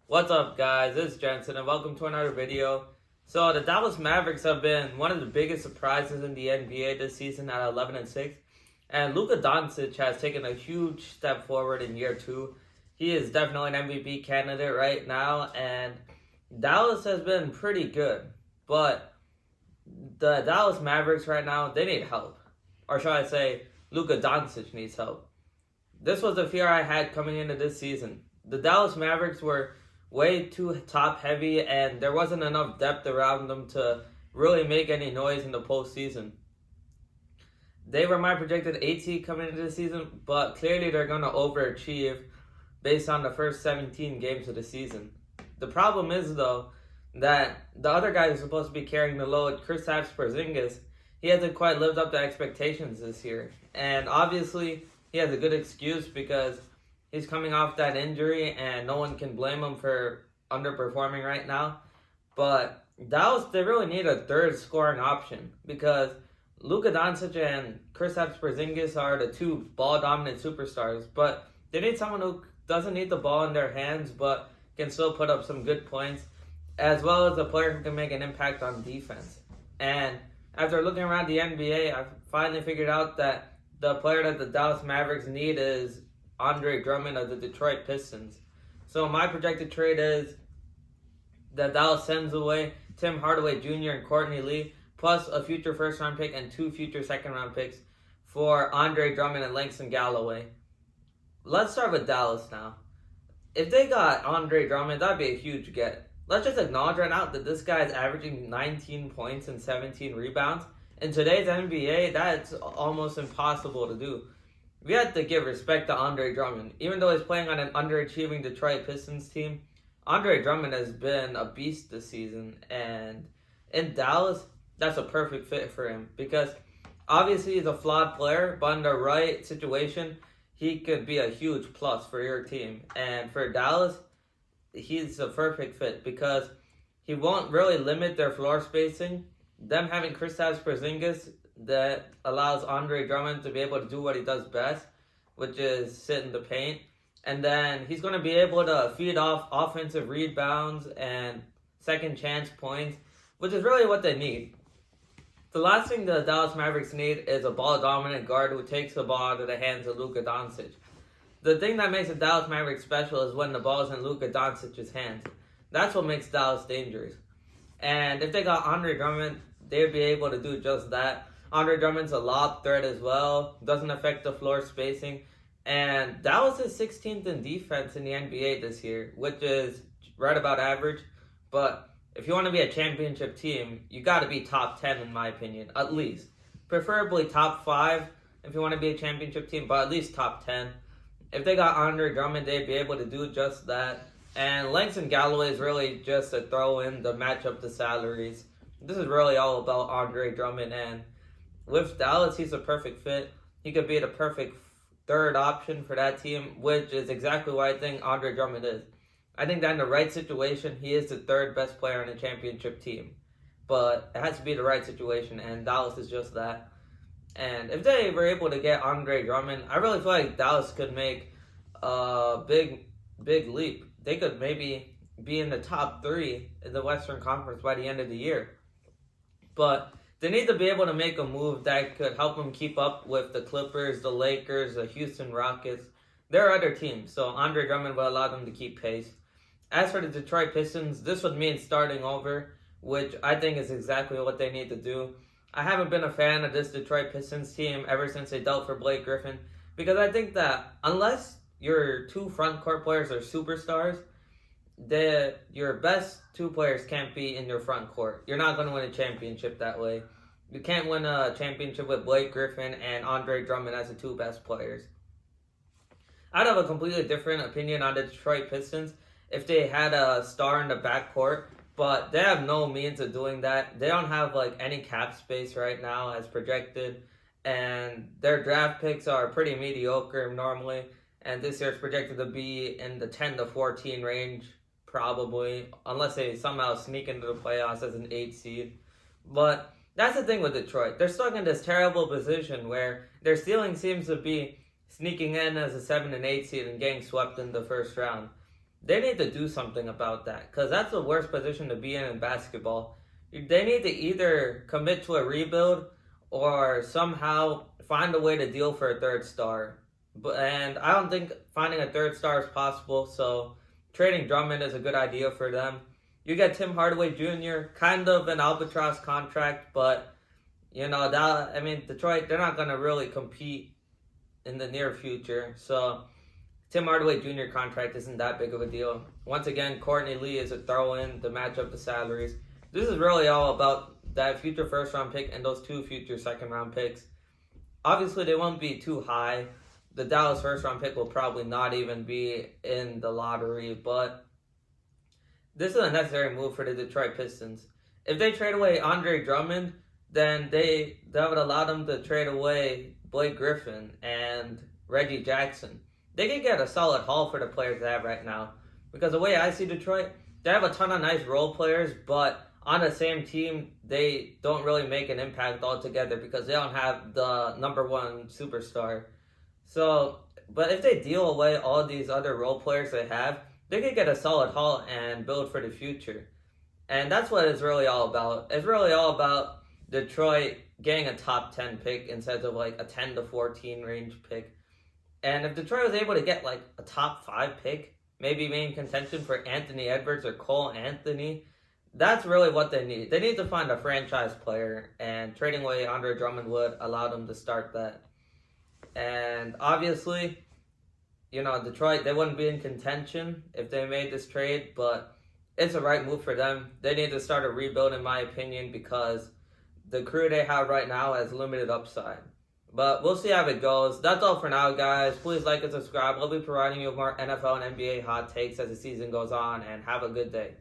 What's up, guys? It's Jensen, and welcome to another video. So, the Dallas Mavericks have been one of the biggest surprises in the NBA this season at 11-6, and Luka Doncic has taken a huge step forward in year two. He is definitely an MVP candidate right now, and Dallas has been pretty good, but the Dallas Mavericks right now, they need help. Or shall I say, Luka Doncic needs help. This was the fear I had coming into this season. The Dallas Mavericks were way too top heavy, and there wasn't enough depth around them to really make any noise in the postseason. They were my projected 8 seed coming into the season, but clearly they're going to overachieve based on the first 17 games of the season. The problem is, though, that the other guy who's supposed to be carrying the load, Kristaps Porzingis, he hasn't quite lived up to expectations this year. And obviously, he has a good excuse because he's coming off that injury and no one can blame him for underperforming right now. But Dallas, they really need a third scoring option because Luka Doncic and Kristaps Porzingis are the two ball-dominant superstars. But they need someone who doesn't need the ball in their hands but can still put up some good points, as well as a player who can make an impact on defense. And after looking around the NBA, I finally figured out that the player that the Dallas Mavericks need is Andre Drummond of the Detroit Pistons. So my projected trade is that Dallas sends away Tim Hardaway Jr. and Courtney Lee, plus a future first-round pick and 2 future second-round picks for Andre Drummond and Langston Galloway. Let's start with Dallas now. If they got Andre Drummond, that'd be a huge get. Let's just acknowledge right now that this guy is averaging 19 points and 17 rebounds. In today's NBA, that's almost impossible to do. We have to give respect to Andre Drummond. Even though he's playing on an underachieving Detroit Pistons team, Andre Drummond has been a beast this season. And in Dallas, that's a perfect fit for him because obviously he's a flawed player, but in the right situation, he could be a huge plus for your team. And for Dallas, he's a perfect fit because he won't really limit their floor spacing. Them having Kristaps Porzingis that allows Andre Drummond to be able to do what he does best, which is sit in the paint. And then he's going to be able to feed off offensive rebounds and second chance points, which is really what they need. The last thing the Dallas Mavericks need is a ball-dominant guard who takes the ball out of the hands of Luka Doncic. The thing that makes the Dallas Mavericks special is when the ball is in Luka Doncic's hands. That's what makes Dallas dangerous. And if they got Andre Drummond, they'd be able to do just that. Andre Drummond's a lob threat as well. Doesn't affect the floor spacing. And Dallas is 16th in defense in the NBA this year, which is right about average. But if you want to be a championship team, you got to be top 10 in my opinion, at least. Preferably top 5 if you want to be a championship team, but at least top 10. If they got Andre Drummond, they'd be able to do just that. And Langston Galloway is really just a throw in to match up the salaries. This is really all about Andre Drummond, and with Dallas, he's a perfect fit. He could be the perfect third option for that team, which is exactly what I think Andre Drummond is. I think that in the right situation, he is the third best player on a championship team. But it has to be the right situation, and Dallas is just that. And if they were able to get Andre Drummond, I really feel like Dallas could make a big leap. They could maybe be in the top 3 in the Western Conference by the end of the year. But they need to be able to make a move that could help them keep up with the Clippers, the Lakers, the Houston Rockets. There are other teams, so Andre Drummond will allow them to keep pace. As for the Detroit Pistons, this would mean starting over, which I think is exactly what they need to do. I haven't been a fan of this Detroit Pistons team ever since they dealt for Blake Griffin, because I think that unless your 2 front court players are superstars, your best 2 players can't be in your front court. You're not going to win a championship that way. You can't win a championship with Blake Griffin and Andre Drummond as the 2 best players. I'd have a completely different opinion on the Detroit Pistons if they had a star in the backcourt, but they have no means of doing that. They don't have any cap space right now as projected, and their draft picks are pretty mediocre normally, and this year it's projected to be in the 10 to 14 range. Probably, unless they somehow sneak into the playoffs as an 8 seed. But that's the thing with Detroit. They're stuck in this terrible position where their ceiling seems to be sneaking in as a 7 and 8 seed and getting swept in the first round. they need to do something about that because that's the worst position to be in basketball. They need to either commit to a rebuild or somehow find a way to deal for a third star. And I don't think finding a third star is possible, so trading Drummond is a good idea for them. You get Tim Hardaway Jr., kind of an albatross contract, but Detroit, they're not going to really compete in the near future. So Tim Hardaway Jr. contract isn't that big of a deal. Once again, Courtney Lee is a throw-in to match up the salaries. This is really all about that future first-round pick and those 2 future second-round picks. Obviously, they won't be too high. The Dallas first-round pick will probably not even be in the lottery, but this is a necessary move for the Detroit Pistons. If they trade away Andre Drummond, then that would allow them to trade away Blake Griffin and Reggie Jackson. They can get a solid haul for the players they have right now. Because the way I see Detroit, they have a ton of nice role players, but on the same team, they don't really make an impact altogether because they don't have the number one superstar. So, but if they deal away all these other role players they have, they could get a solid haul and build for the future. And that's what it's really all about. It's really all about Detroit getting a top 10 pick instead of like a 10 to 14 range pick. And if Detroit was able to get like a top 5 pick, maybe main contention for Anthony Edwards or Cole Anthony, that's really what they need. They need to find a franchise player, and trading away Andre Drummond would allow them to start that. And obviously, Detroit, they wouldn't be in contention if they made this trade, but it's the right move for them. They need to start a rebuild, in my opinion, because the crew they have right now has limited upside. But we'll see how it goes. That's all for now, guys. Please like and subscribe. I'll be providing you with more NFL and NBA hot takes as the season goes on, and have a good day.